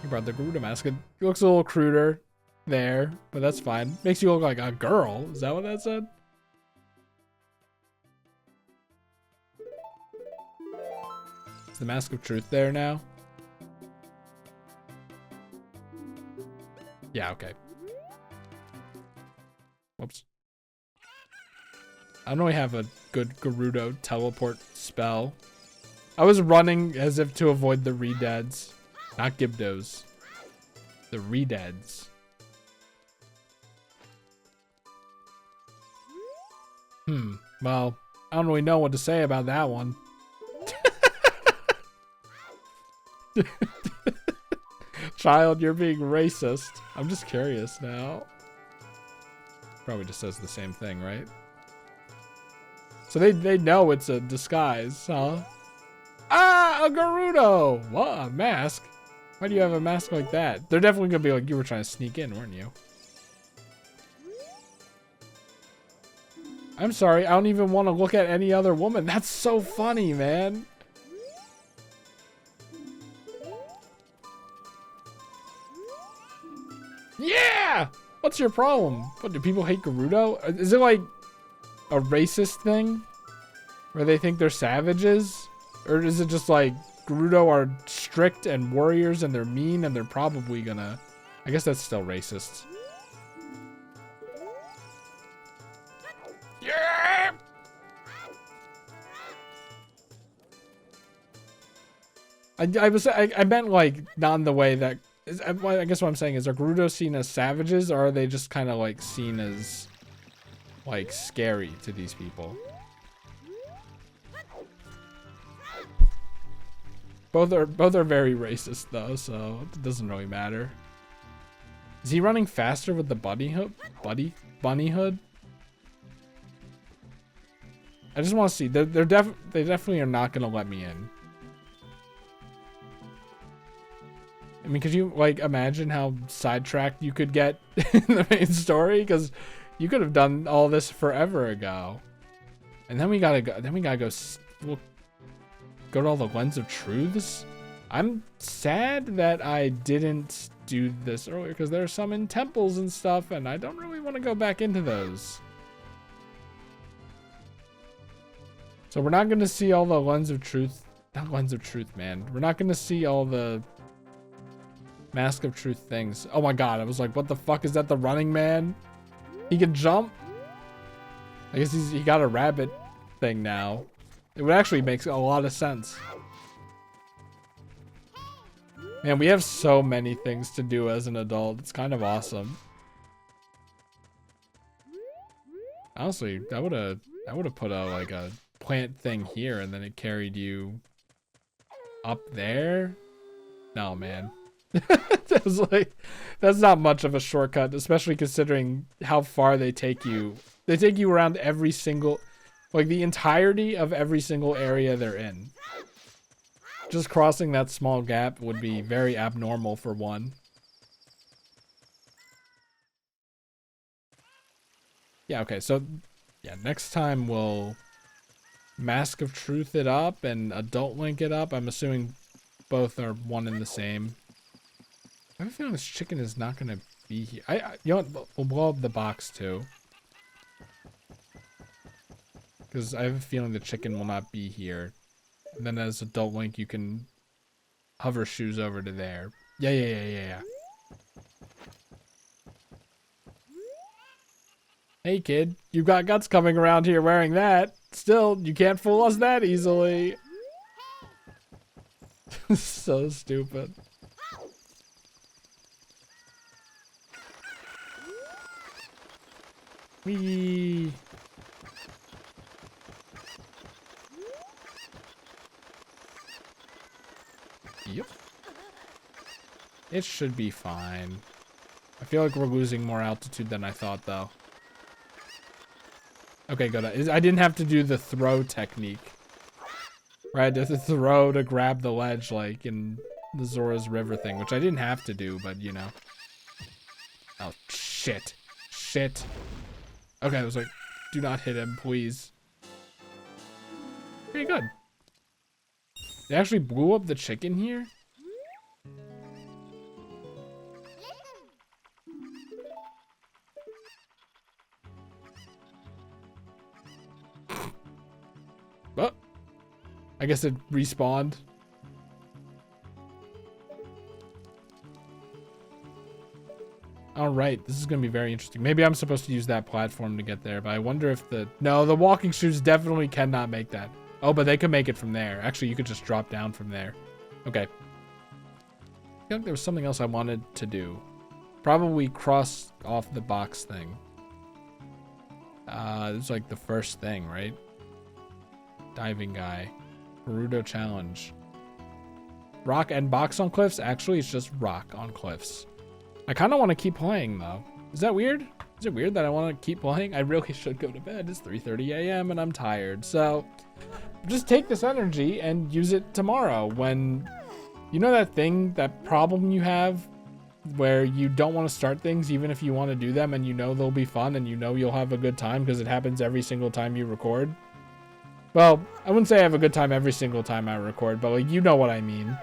You brought the Garuda mask. It looks a little cruder there, but that's fine. Makes you look like a girl. Is that what that said? Is the Mask of Truth there now? Yeah, okay. Whoops. I don't really have a good Gerudo teleport spell. I was running as if to avoid the Redeads. Not Gibdos. The Redeads. Well, I don't really know what to say about that one. Child, you're being racist. I'm just curious now. Probably just says the same thing, right? So they know it's a disguise, huh? Ah, a Gerudo! What, a mask? Why do you have a mask like that? They're definitely gonna be like, you were trying to sneak in, weren't you? I'm sorry, I don't even want to look at any other woman. That's so funny, man. Yeah! What's your problem? What, do people hate Gerudo? Is it like a racist thing? Where they think they're savages? Or is it just like Gerudo are strict and warriors and they're mean and they're probably gonna... I guess that's still racist. Yeah! I meant like not in the way that... I guess what I'm saying is, are Gerudo seen as savages, or are they just kind of like seen as like scary to these people? Both are very racist though, so it doesn't really matter. Is he running faster with the bunny hood? Bunny hood? I just want to see. They definitely are not gonna let me in. I mean, could you like imagine how sidetracked you could get in the main story? Because you could have done all this forever ago, and then we gotta go. Then we gotta go. Go to all the Lens of Truths. I'm sad that I didn't do this earlier because there are some in temples and stuff, and I don't really want to go back into those. So we're not gonna see all the Lens of Truth. Not Lens of Truth, man. We're not gonna see all the Mask of Truth things. Oh my god, I was like, what the fuck, is that the running man? He can jump? I guess he got a rabbit thing now. It would actually make a lot of sense. Man, we have so many things to do as an adult. It's kind of awesome. Honestly, I would have put like a plant thing here and then it carried you up there. No, man. That's not much of a shortcut, especially considering how far they take you. They take you around every single, like the entirety of every single area they're in. Just crossing that small gap would be very abnormal for one. Yeah, okay, so yeah, next time we'll Mask of Truth it up and Adult Link it up. I'm assuming both are one and the same. I have a feeling this chicken is not gonna be here. You know what? We'll blow up the box too, because I have a feeling the chicken will not be here. And then as Adult Link, you can hover shoes over to there. Yeah. Hey kid, you've got guts coming around here wearing that. Still, you can't fool us that easily. So stupid. Whee! Yep. It should be fine. I feel like we're losing more altitude than I thought, though. Okay, good. I didn't have to do the throw technique. Right, the throw to grab the ledge, like in the Zora's River thing, which I didn't have to do, but you know. Oh, shit. Shit. Okay, I was like, do not hit him, please. Pretty good. They actually blew up the chicken here? I guess it respawned. All right, this is going to be very interesting. Maybe I'm supposed to use that platform to get there, but I wonder if no, the walking shoes definitely cannot make that. Oh, but they could make it from there. Actually, you could just drop down from there. Okay. I think there was something else I wanted to do. Probably cross off the box thing. It's like the first thing, right? Diving guy. Gerudo challenge. Rock and box on cliffs? Actually, it's just rock on cliffs. I kind of want to keep playing, though. Is that weird? Is it weird that I want to keep playing? I really should go to bed. It's 3:30 a.m. and I'm tired. So just take this energy and use it tomorrow when... You know that thing, that problem you have where you don't want to start things even if you want to do them and you know they'll be fun and you know you'll have a good time because it happens every single time you record? Well, I wouldn't say I have a good time every single time I record, but like, you know what I mean.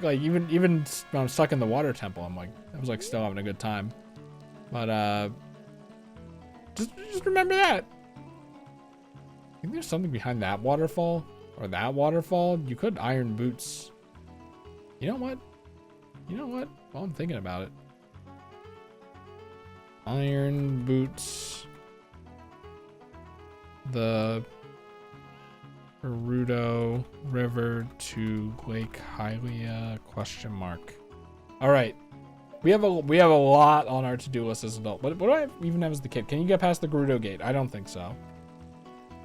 Like even when I'm stuck in the water temple, I was like still having a good time. But just remember that. I think there's something behind that waterfall or that waterfall. You could iron boots. You know what? Well, I'm thinking about it. Iron boots. The Gerudo River to Lake Hylia ? All right, we have a lot on our to-do list as an adult. What do I even have as the kid? Can you get past the Gerudo gate? I don't think so.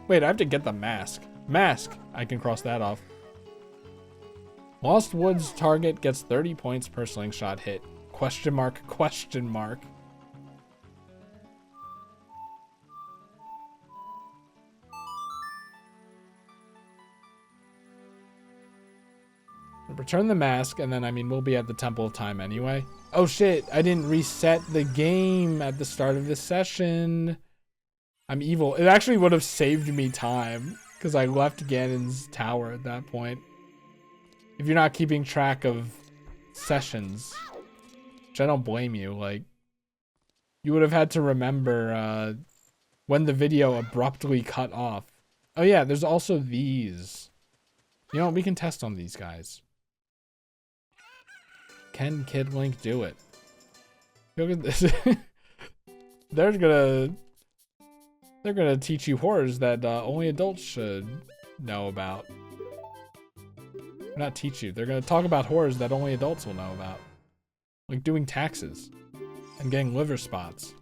Wait, I have to get the mask. I can cross that off. Lost Woods target gets 30 points per slingshot hit. ? Return the mask, and then, we'll be at the Temple of Time anyway. Oh shit, I didn't reset the game at the start of this session. I'm evil. It actually would have saved me time, because I left Ganon's tower at that point. If you're not keeping track of sessions, which I don't blame you, like, you would have had to remember when the video abruptly cut off. Oh yeah, there's also these. You know, we can test on these guys. Can Kid Link do it? Look at this. They're gonna teach you horrors that only adults should know about. Not teach you. They're gonna talk about horrors that only adults will know about, like doing taxes and getting liver spots.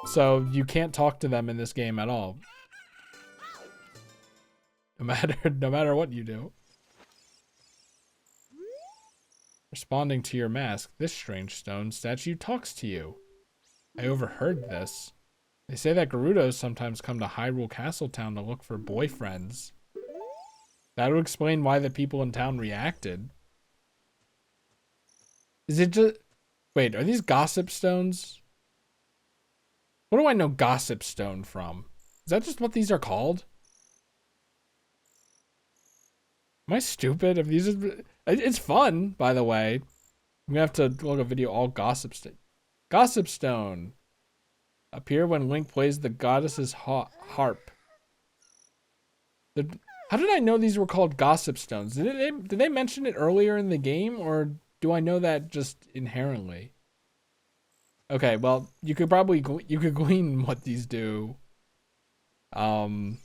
So you can't talk to them in this game at all. No matter what you do. Responding to your mask, this strange stone statue talks to you. I overheard this. They say that Gerudos sometimes come to Hyrule Castletown to look for boyfriends. That would explain why the people in town reacted. Is it just... Wait, are these gossip stones? What do I know gossip stone from? Is that just what these are called? Am I stupid? If these are... It's fun, by the way. I'm gonna have to look a video all gossip stone. Gossip stone. Appear when Link plays the goddess's harp. How did I know these were called gossip stones? Did they mention it earlier in the game, or do I know that just inherently? Okay, well, you could glean what these do from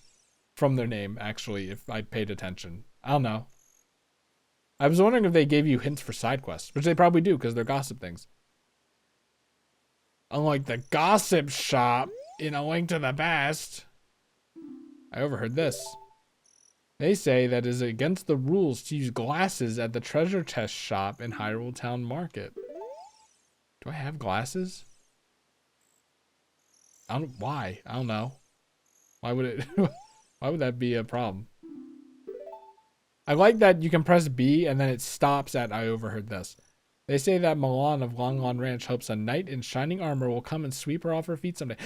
their name, actually, if I paid attention. I don't know. I was wondering if they gave you hints for side quests, which they probably do because they're gossip things. Unlike the gossip shop in A Link to the Past. I overheard this. They say that it is against the rules to use glasses at the treasure chest shop in Hyrule Town Market. Do I have glasses? Why? I don't know. Why would it... Why would that be a problem? I like that you can press B and then it stops at I overheard this. They say that Milan of Long Lawn Ranch hopes a knight in shining armor will come and sweep her off her feet someday.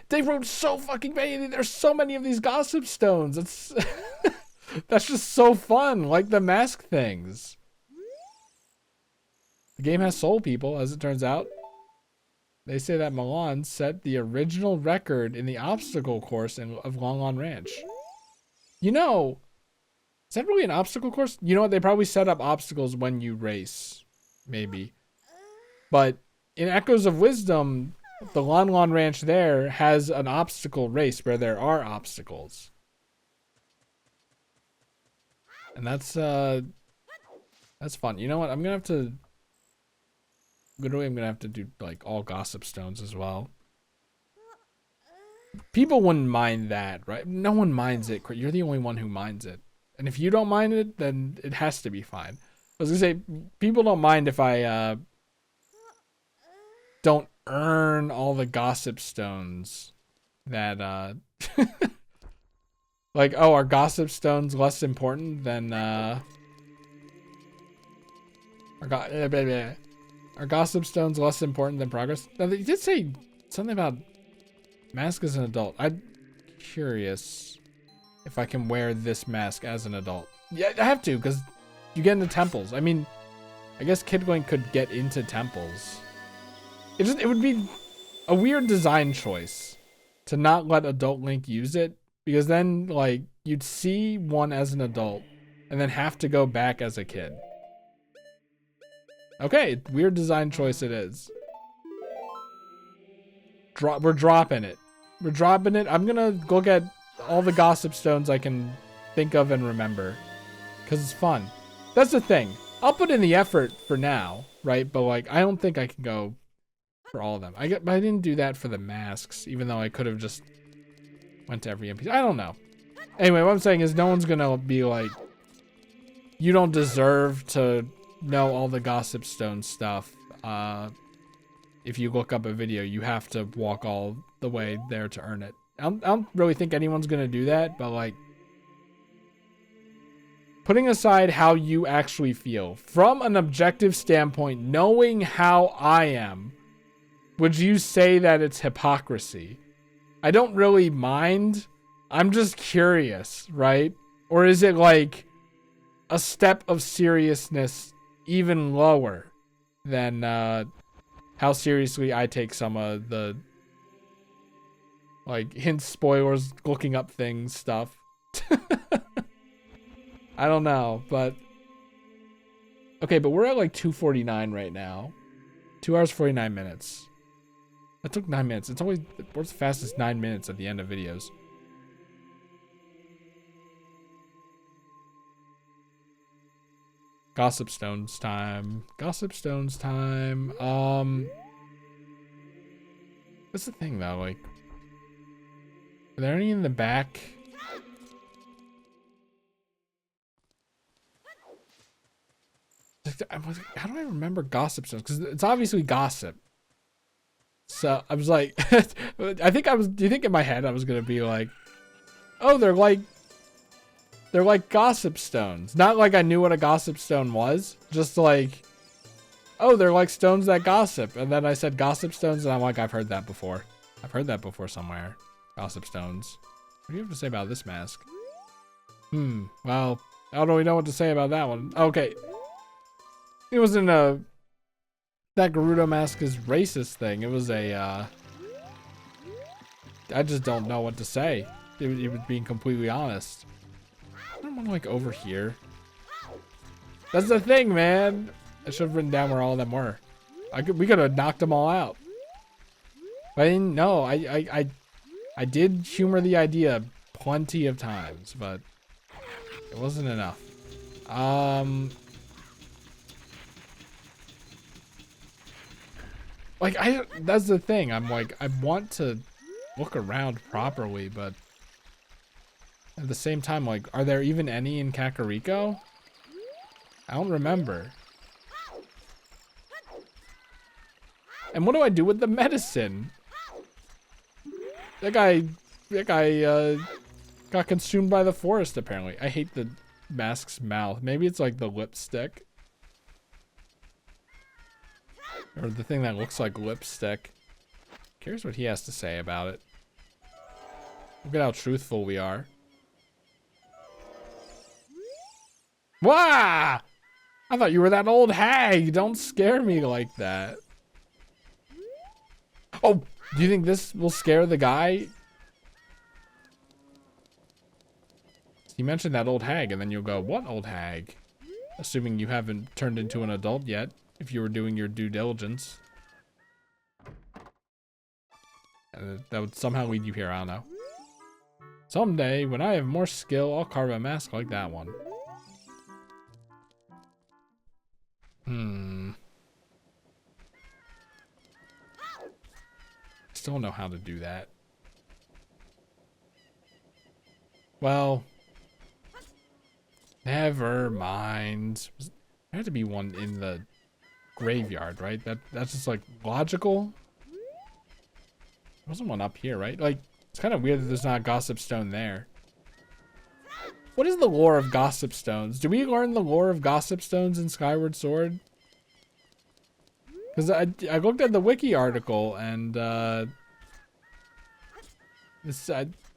They wrote so fucking many. There's so many of these gossip stones. It's that's just so fun. Like the mask things. The game has soul, people, as it turns out. They say that Milan set the original record in the obstacle course of Long On Ranch. You know, is that really an obstacle course? You know what? They probably set up obstacles when you race. Maybe. But in Echoes of Wisdom, the Lon Lon Ranch there has an obstacle race where there are obstacles. And that's fun. You know what? I'm gonna have to do like all gossip stones as well. People wouldn't mind that, right? No one minds it. You're the only one who minds it. And if you don't mind it, then it has to be fine. I was gonna say, people don't mind if I don't earn all the gossip stones that like, oh, are gossip stones less important than are gossip stones less important than progress? Now, they did say something about mask as an adult. I'm curious if I can wear this mask as an adult. Yeah, I have to, because you get into temples. I mean, I guess Kid Link could get into temples. It would be a weird design choice to not let adult Link use it, because then, like, you'd see one as an adult and then have to go back as a kid. Okay, weird design choice it is. We're dropping it. We're dropping it. I'm gonna go get all the gossip stones I can think of and remember, because it's fun. That's the thing. I'll put in the effort for now, right? But like, I don't think I can go for all of them. I didn't do that for the masks, even though I could have just went to every NPC. I don't know. Anyway, what I'm saying is no one's gonna be like, you don't deserve to know all the gossip stone stuff. If you look up a video, you have to walk all the way there to earn it. I don't really think anyone's gonna do that, but like, putting aside how you actually feel, from an objective standpoint, knowing how I am, would you say that it's hypocrisy? I don't really mind. I'm just curious, right? Or is it like a step of seriousness even lower than how seriously I take some of the like hints, spoilers, looking up things stuff? I don't know, but okay, but we're at like 2:49 right now. 2 hours 49 minutes. That took 9 minutes. It's always the world's fastest 9 minutes at the end of videos. Gossip Stones time. Gossip Stones time. What's the thing though? Like, are there any in the back? How do I remember Gossip Stones? Because it's obviously gossip. So I was like, I think I was. Do you think in my head I was gonna be like, oh, they're like gossip stones. Not like I knew what a gossip stone was. Just like, oh, they're like stones that gossip. And then I said gossip stones, and I'm like, I've heard that before. I've heard that before somewhere. Gossip stones. What do you have to say about this mask? Well, I don't really know what to say about that one. Okay. It wasn't that Gerudo mask is racist thing. It was a, I just don't know what to say. It was being completely honest. I don't want to like over here. That's the thing, man. I should have written down where all of them were. We could have knocked them all out. But I didn't know. I did humor the idea plenty of times, but it wasn't enough. Like, that's the thing. I'm like, I want to look around properly, but at the same time, like, are there even any in Kakariko? I don't remember. And what do I do with the medicine? That guy got consumed by the forest, apparently. I hate the mask's mouth. Maybe it's like the lipstick. Or the thing that looks like lipstick. Curious what he has to say about it. Look at how truthful we are. Wah! I thought you were that old hag. Don't scare me like that. Oh, do you think this will scare the guy? He mentioned that old hag, and then you'll go, what old hag? Assuming you haven't turned into an adult yet, if you were doing your due diligence. That would somehow lead you here, I don't know. Someday, when I have more skill, I'll carve a mask like that one. I still don't know how to do that. Well, never mind. There had to be one in the graveyard, right? That's just like logical. There wasn't one up here, right? Like, it's kind of weird that there's not a gossip stone there. What is the lore of gossip stones? Do we learn the lore of gossip stones in Skyward Sword? Because I looked at the wiki article, and the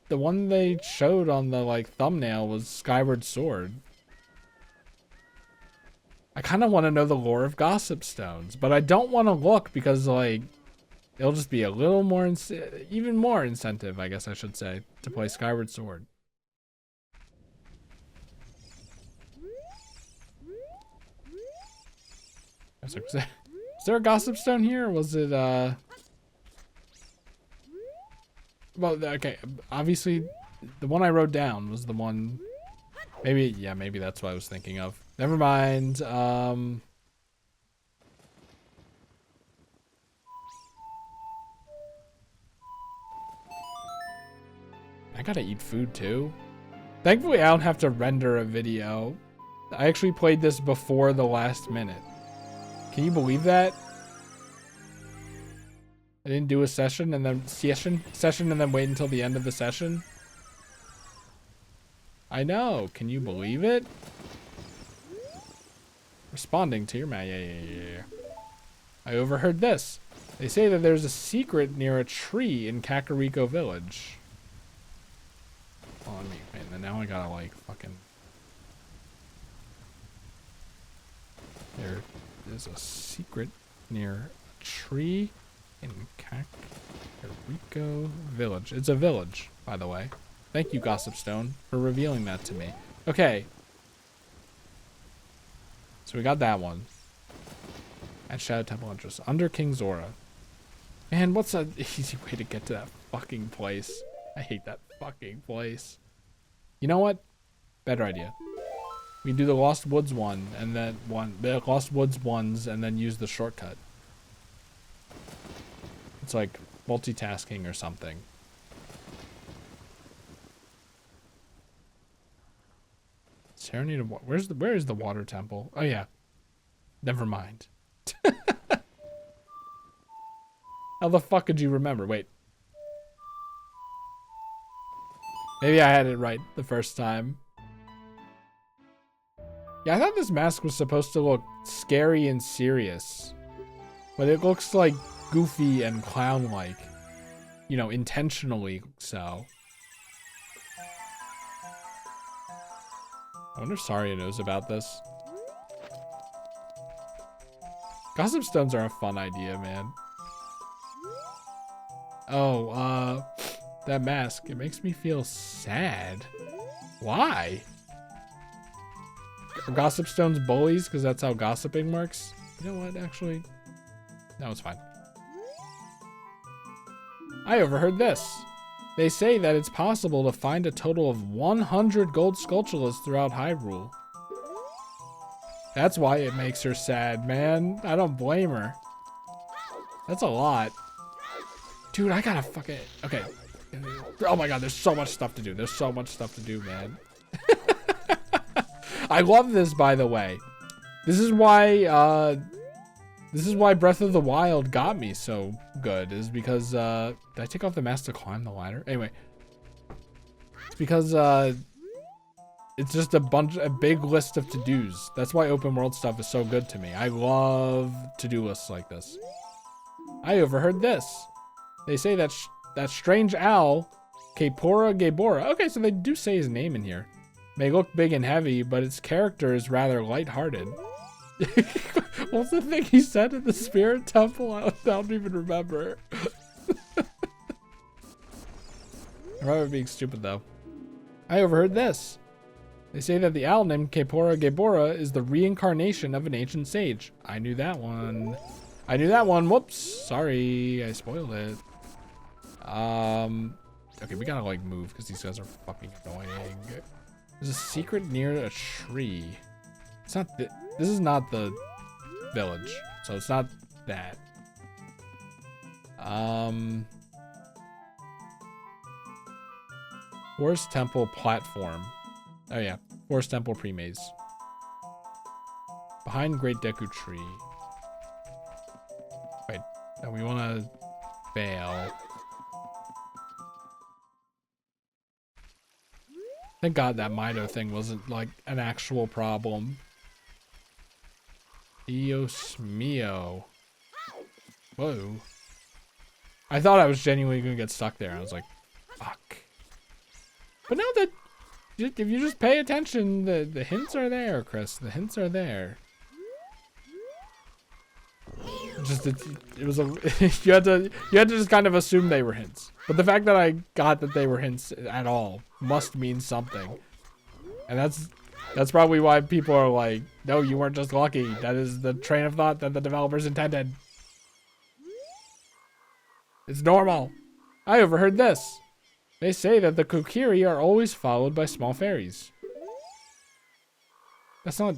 one they showed on the like thumbnail was Skyward Sword. I kind of want to know the lore of gossip stones, but I don't want to look because like it'll just be a little more, even more incentive, I guess I should say, to play Skyward Sword. Is there a gossip stone here? Or was it well, okay, obviously the one I wrote down was the one. Maybe, yeah, maybe that's what I was thinking of. Never mind. I gotta eat food too. Thankfully, I don't have to render a video. I actually played this before the last minute. Can you believe that? I didn't do a session and then session and then wait until the end of the session. I know. Can you believe it? Responding to your yeah. I overheard this. They say that there's a secret near a tree in Kakariko Village. Oh, man, now I gotta like fucking. There is a secret near a tree in Kakariko Village. It's a village, by the way. Thank you, Gossip Stone, for revealing that to me. Okay. So we got that one. At Shadow Temple Entrance. Under King Zora. Man, what's an easy way to get to that fucking place? I hate that fucking place. You know what? Better idea. We do the Lost Woods one, and then the Lost Woods ones, and then use the shortcut. It's like multitasking or something. Serenade of where is the water temple? Oh yeah. Never mind. How the fuck could you remember? Wait. Maybe I had it right the first time. Yeah, I thought this mask was supposed to look scary and serious. But it looks like goofy and clown-like. You know, intentionally so. I wonder if Saria knows about this. Gossip stones are a fun idea, man. Oh, that mask, it makes me feel sad. Why? Are gossip stones bullies because that's how gossiping works? You know what, actually? No, it's fine. I overheard this. They say that it's possible to find a total of 100 gold sculptures throughout Hyrule. That's why it makes her sad, man. I don't blame her. That's a lot. Dude, I gotta fucking... Okay. Oh my god, there's so much stuff to do. There's so much stuff to do, man. I love this, by the way. This is why Breath of the Wild got me so good, is because, did I take off the mask to climb the ladder? Anyway. It's because, it's just a big list of to-dos. That's why open world stuff is so good to me. I love to-do lists like this. I overheard this. They say that that strange owl, Kapora Gabora. Okay, so they do say his name in here. May look big and heavy, but its character is rather lighthearted. What's the thing he said at the Spirit Temple? I don't even remember. I remember being stupid though. I overheard this. They say that the owl named Kepora Gebora is the reincarnation of an ancient sage. I knew that one. Whoops. Sorry, I spoiled it. Okay, we gotta like move because these guys are fucking annoying. There's a secret near a tree. It's not this is not the village, so it's not that. Forest Temple platform. Oh yeah, Forest Temple pre-maze. Behind Great Deku Tree. Wait, no, we wanna fail. Thank God that Mido thing wasn't like an actual problem. Dios mio. Whoa. I thought I was genuinely gonna get stuck there. I was like, fuck. But now that, if you just pay attention, the hints are there, Chris. The hints are there. Just it was a you had to just kind of assume they were hints. But the fact that I got that they were hints at all must mean something. And that's probably why people are like, no, you weren't just lucky. That is the train of thought that the developers intended. It's normal. I overheard this. They say that the Kokiri are always followed by small fairies. That's not,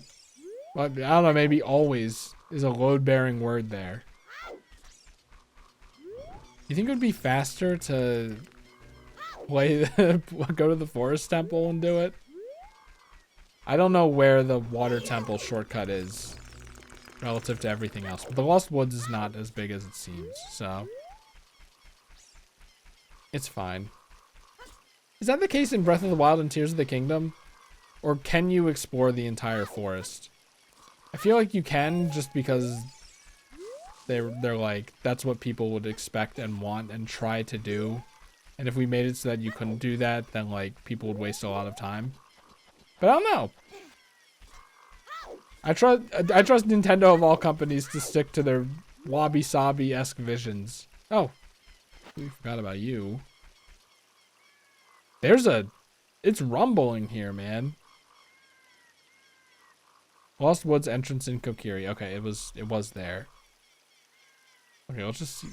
well, I don't know, maybe always is a load-bearing word there. You think it would be faster to play go to the Forest Temple and do it? I don't know where the Water Temple shortcut is relative to everything else, but the Lost Woods is not as big as it seems, so it's fine. Is that the case in Breath of the Wild and Tears of the Kingdom? Or can you explore the entire forest? I feel like you can, just because they're like, that's what people would expect and want and try to do. And if we made it so that you couldn't do that, then like people would waste a lot of time. But I don't know. I trust Nintendo of all companies to stick to their wabi-sabi-esque visions. Oh, we forgot about you. It's rumbling here, man. Lost Woods entrance in Kokiri. Okay, it was there. Okay, let's just see.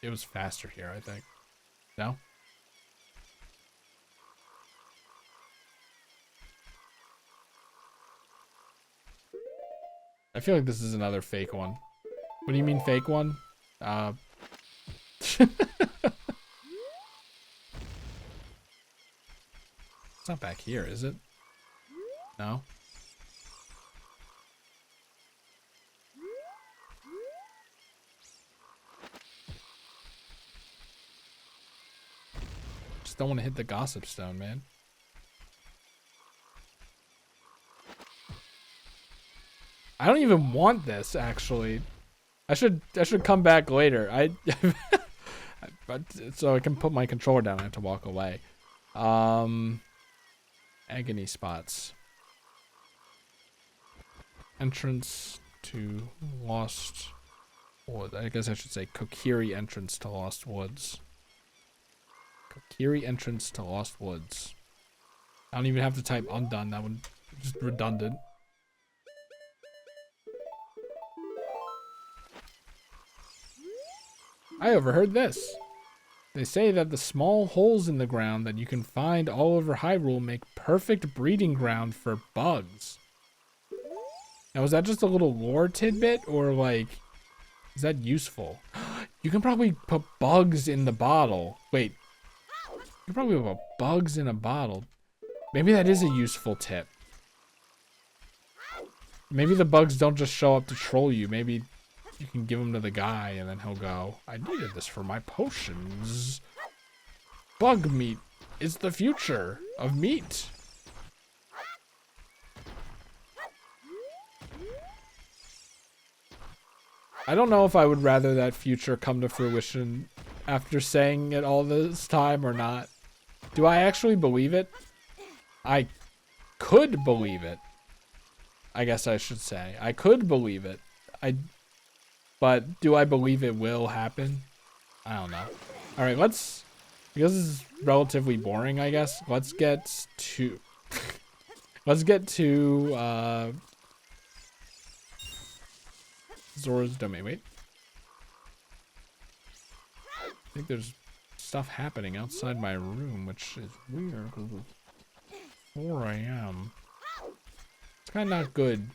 It was faster here, I think. No? I feel like this is another fake one. What do you mean fake one? It's not back here, is it? No? Just don't want to hit the gossip stone, man. I don't even want this, actually. I should come back later. But so I can put my controller down. I have to walk away. Agony spots. Entrance to Lost Woods. I guess I should say Kokiri entrance to Lost Woods. Kokiri entrance to Lost Woods. I don't even have to type undone. That one just redundant. I overheard this. They say that the small holes in the ground that you can find all over Hyrule make perfect breeding ground for bugs. Now, is that just a little lore tidbit, or like, is that useful? You can probably put bugs in the bottle. Wait, you can probably put bugs in a bottle. Maybe that is a useful tip. Maybe the bugs don't just show up to troll you. Maybe you can give them to the guy and then he'll go, I needed this for my potions. Bug meat is the future of meat. I don't know if I would rather that future come to fruition after saying it all this time or not. Do I actually believe it? I could believe it. I guess I should say. I could believe it. But do I believe it will happen? I don't know. All right, let's, because this is relatively boring, I guess. Let's get to, let's get to Zora's domain. Wait. I think there's stuff happening outside my room, which is weird because it's 4 a.m. It's kind of not good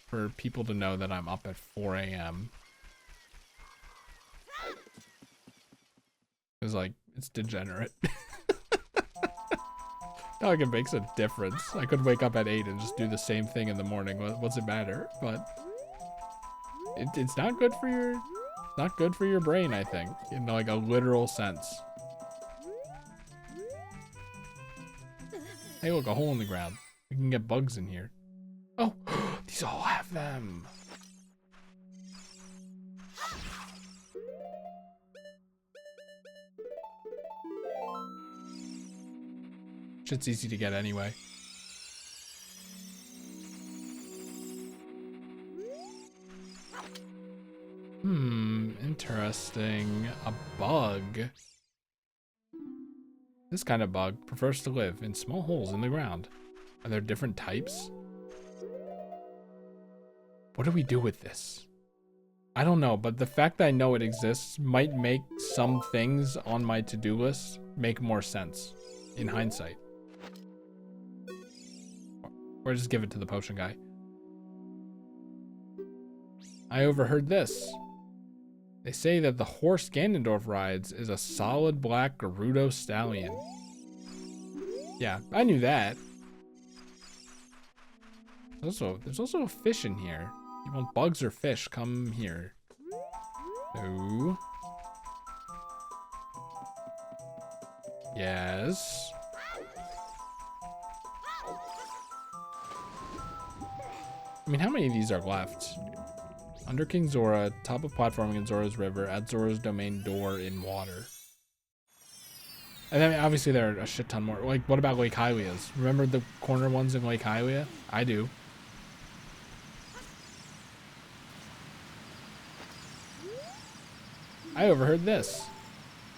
for people to know that I'm up at 4 a.m. Because, like, it's degenerate. Not like it makes a difference. I could wake up at 8 and just do the same thing in the morning. What's it matter? But it's not good for your, not good for your brain, I think, in like a literal sense. Hey, look, a hole in the ground. We can get bugs in here. Oh, these all have them. Shit's easy to get anyway. Interesting. A bug. This kind of bug prefers to live in small holes in the ground. Are there different types? What do we do with this? I don't know, but the fact that I know it exists might make some things on my to-do list make more sense in hindsight. Or just give it to the potion guy. I overheard this. They say that the horse Ganondorf rides is a solid black Gerudo stallion. Yeah, I knew that. There's also a fish in here. You want bugs or fish? Come here. No. Yes. I mean, how many of these are left? Under King Zora, top of platforming in Zora's River, at Zora's domain door in water. And then obviously there are a shit ton more. Like, what about Lake Hylia's? Remember the corner ones in Lake Hylia? I do. I overheard this.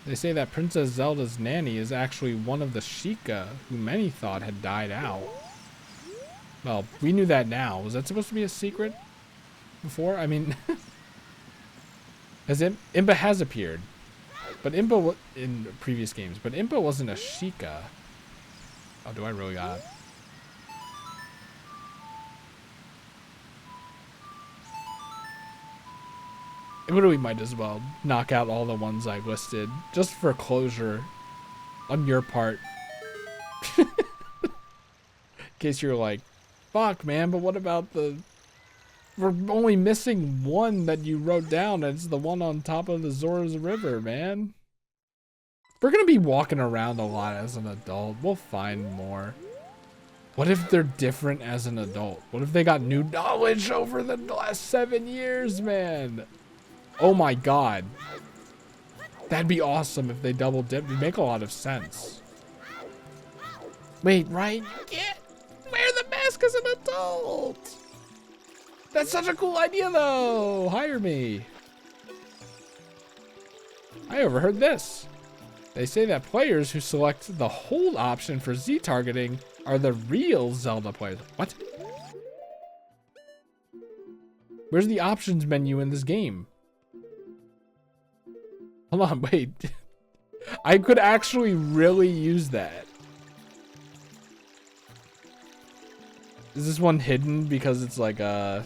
They say that Princess Zelda's nanny is actually one of the Sheikah who many thought had died out. Well, we knew that now. Was that supposed to be a secret before? I mean, Impa has appeared, but Impa in previous games, but Impa wasn't a Sheikah. Oh, do I really got it? I literally might as well knock out all the ones I listed just for closure on your part. In case you're like, fuck, man, but what about the... We're only missing one that you wrote down, and it's the one on top of the Zora's River, man. We're gonna be walking around a lot as an adult. We'll find more. What if they're different as an adult? What if they got new knowledge over the last 7 years, man? Oh my god. That'd be awesome if they double dipped. It'd make a lot of sense. Wait, right? You can't wear the mask as an adult. That's such a cool idea, though. Hire me. I overheard this. They say that players who select the hold option for Z targeting are the real Zelda players. What? Where's the options menu in this game? Hold on, wait. I could actually really use that. Is this one hidden because it's like a...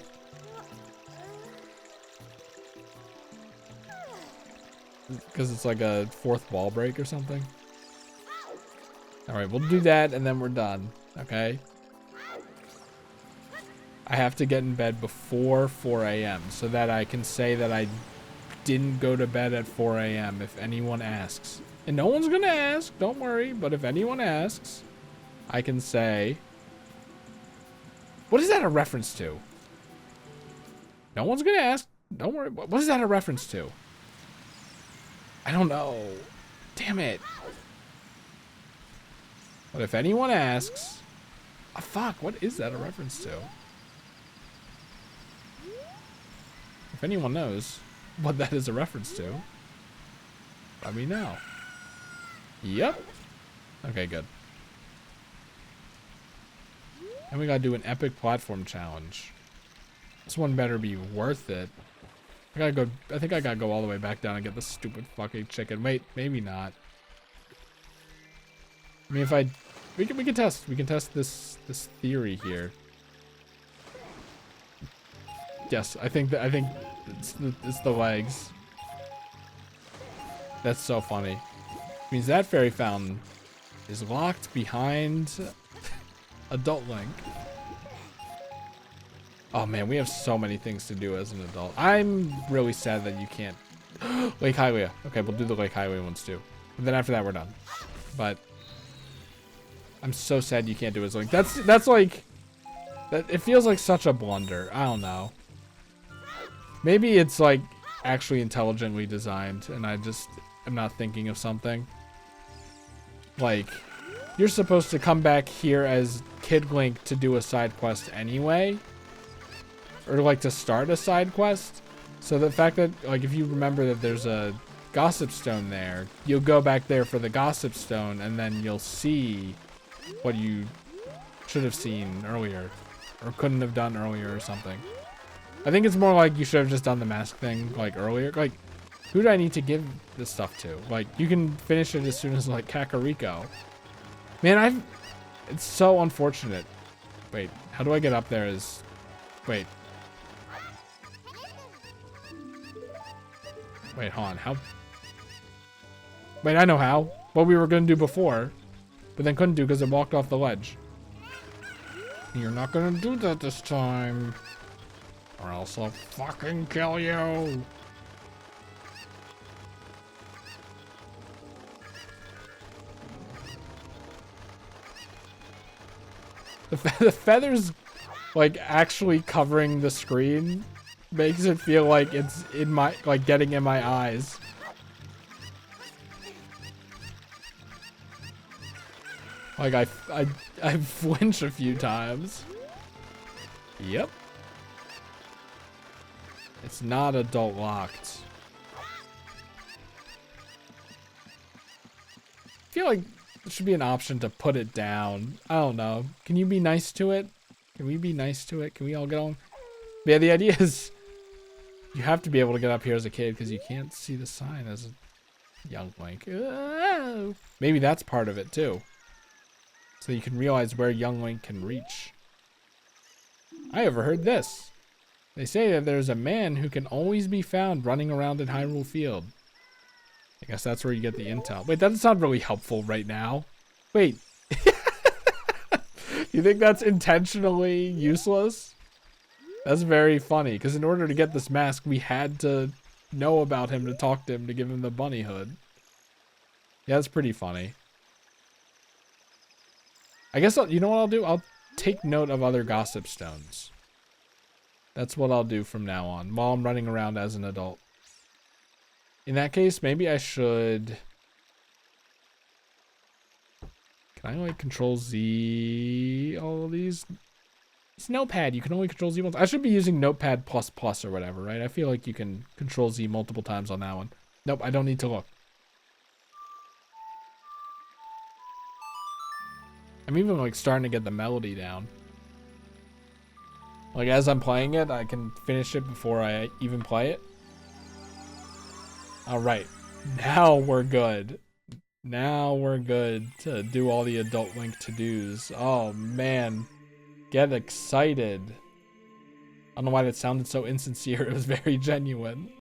Because it's like a fourth wall break or something? Alright, we'll do that and then we're done. Okay? I have to get in bed before 4 a.m. so that I can say that I didn't go to bed at 4 a.m. if anyone asks. And no one's gonna ask, don't worry, but if anyone asks, I can say... What is that a reference to? No one's gonna ask, don't worry, what is that a reference to? I don't know. Damn it. But if anyone asks... Oh, fuck, what is that a reference to? If anyone knows what that is a reference to, let me know. Yep. Okay, good. And we gotta do an epic platform challenge. This one better be worth it. I think I gotta go all the way back down and get this stupid fucking chicken. Wait, maybe not. I mean, we can test this theory here. Yes, I think it's the legs. That's so funny. It means that fairy fountain is locked behind Adult Link. Oh man, we have so many things to do as an adult. I'm really sad that you can't. Lake Highway. Okay, we'll do the Lake Highway ones too. And then after that, we're done. But I'm so sad you can't do it as Link. That's like, it feels like such a blunder. I don't know. Maybe it's like actually intelligently designed, and I just am not thinking of something. Like, you're supposed to come back here as Kid Link to do a side quest anyway. Or like to start a side quest. So the fact that, like, if you remember that there's a Gossip Stone there, you'll go back there for the Gossip Stone, and then you'll see what you should have seen earlier. Or couldn't have done earlier or something. I think it's more like you should have just done the mask thing, like, earlier. Like, who do I need to give this stuff to? Like, you can finish it as soon as, like, Kakariko. Man, it's so unfortunate. Wait, how do I get up there as... Wait, hold on. How? Wait, I know how. What we were going to do before, but then couldn't do because it walked off the ledge. You're not going to do that this time, or else I'll fucking kill you. The feathers, like, actually covering the screen makes it feel like it's in my, like, getting in my eyes. Like, I flinch a few times. Yep. It's not adult locked. I feel like there should be an option to put it down. I don't know. Can you be nice to it? Can we be nice to it? Can we all get on? Yeah, the idea is you have to be able to get up here as a kid because you can't see the sign as a young Link. Maybe that's part of it too. So you can realize where young Link can reach. I overheard this. They say that there's a man who can always be found running around in Hyrule Field. I guess that's where you get the intel. Wait, that doesn't sound really helpful right now. Wait. You think that's intentionally useless? That's very funny, because in order to get this mask, we had to know about him to talk to him to give him the bunny hood. Yeah, that's pretty funny. I guess, you know what I'll do? I'll take note of other Gossip Stones. That's what I'll do from now on, while I'm running around as an adult. In that case, maybe I should... Can I, like, control Z all of these? It's Notepad. You can only control Z once. I should be using Notepad++ or whatever, right? I feel like you can control Z multiple times on that one. Nope, I don't need to look. I'm even, like, starting to get the melody down. Like, as I'm playing it, I can finish it before I even play it. Alright. Now we're good. Now we're good to do all the Adult Link to-dos. Oh, man. Get excited. I don't know why that sounded so insincere. It was very genuine.